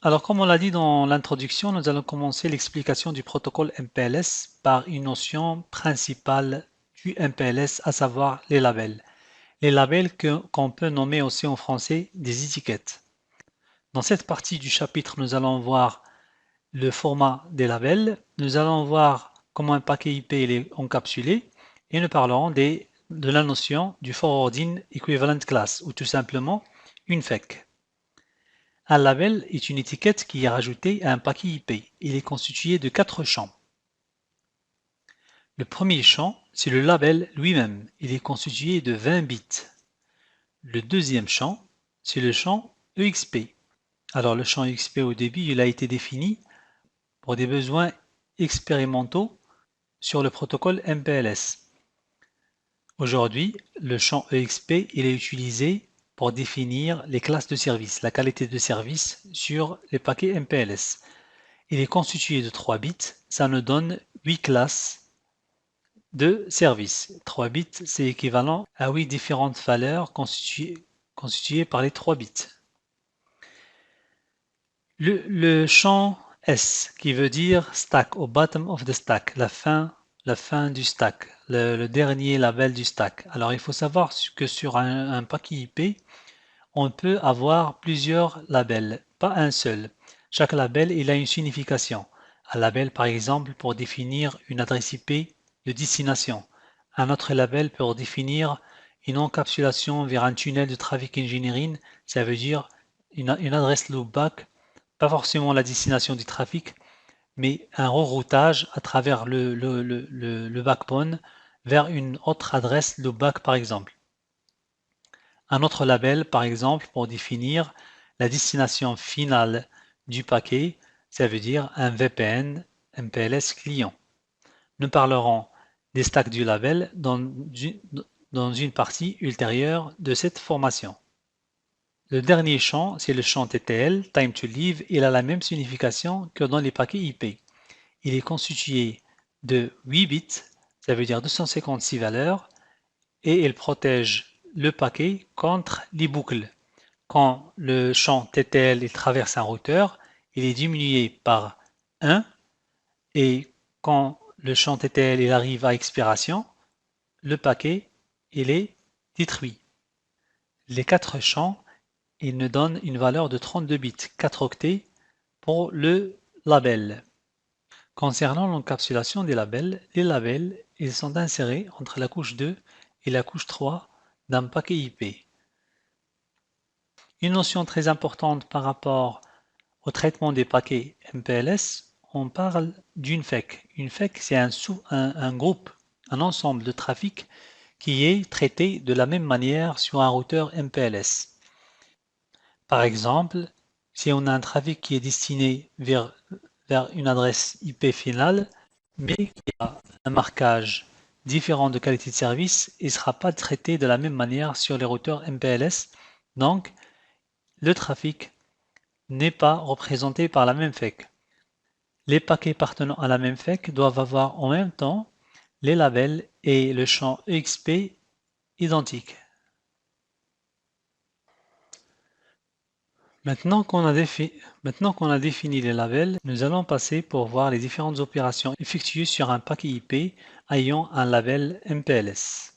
Alors, comme on l'a dit dans l'introduction, nous allons commencer l'explication du protocole MPLS par une notion principale du MPLS, à savoir les labels. Les labels qu'on peut nommer aussi en français des étiquettes. Dans cette partie du chapitre, nous allons voir le format des labels, nous allons voir comment un paquet IP est encapsulé et nous parlerons de la notion du Forwarding Equivalent Class ou tout simplement une FEC. Un label est une étiquette qui est rajoutée à un paquet IP. Il est constitué de 4 champs. Le premier champ, c'est le label lui-même. Il est constitué de 20 bits. Le deuxième champ, c'est le champ EXP. Alors le champ EXP au début, il a été défini pour des besoins expérimentaux sur le protocole MPLS. Aujourd'hui, le champ EXP il est utilisé pour définir les classes de service, la qualité de service sur les paquets MPLS. Il est constitué de 3 bits, ça nous donne 8 classes de service. 3 bits, c'est équivalent à 8 différentes valeurs constituées par les 3 bits. Le champ S, qui veut dire stack, au bottom of the stack, la fin du stack, le dernier label du stack. Alors il faut savoir que sur un paquet IP, on peut avoir plusieurs labels, pas un seul. Chaque label, il a une signification. Un label, par exemple, pour définir une adresse IP de destination. Un autre label pour définir une encapsulation vers un tunnel de traffic engineering, ça veut dire une adresse loopback, pas forcément la destination du trafic, mais un reroutage à travers le backbone vers une autre adresse loopback par exemple. Un autre label par exemple pour définir la destination finale du paquet, ça veut dire un VPN MPLS client. Nous parlerons des stacks du label dans une partie ultérieure de cette formation. Le dernier champ, c'est le champ TTL, Time to Leave. Il a la même signification que dans les paquets IP. Il est constitué de 8 bits, ça veut dire 256 valeurs, et il protège le paquet contre les boucles. Quand le champ TTL il traverse un routeur, il est diminué par 1, et quand le champ TTL il arrive à expiration, le paquet il est détruit. Les 4 champs il nous donne une valeur de 32 bits, 4 octets pour le label. Concernant l'encapsulation des labels, les labels ils sont insérés entre la couche 2 et la couche 3 d'un paquet IP. Une notion très importante par rapport au traitement des paquets MPLS, on parle d'une FEC. Une FEC, c'est un groupe, un ensemble de trafic qui est traité de la même manière sur un routeur MPLS. Par exemple, si on a un trafic qui est destiné vers une adresse IP finale, mais qui a un marquage différent de qualité de service, il ne sera pas traité de la même manière sur les routeurs MPLS. Donc, le trafic n'est pas représenté par la même FEC. Les paquets appartenant à la même FEC doivent avoir en même temps les labels et le champ EXP identiques. Maintenant qu'on a défini les labels, nous allons passer pour voir les différentes opérations effectuées sur un paquet IP ayant un label MPLS.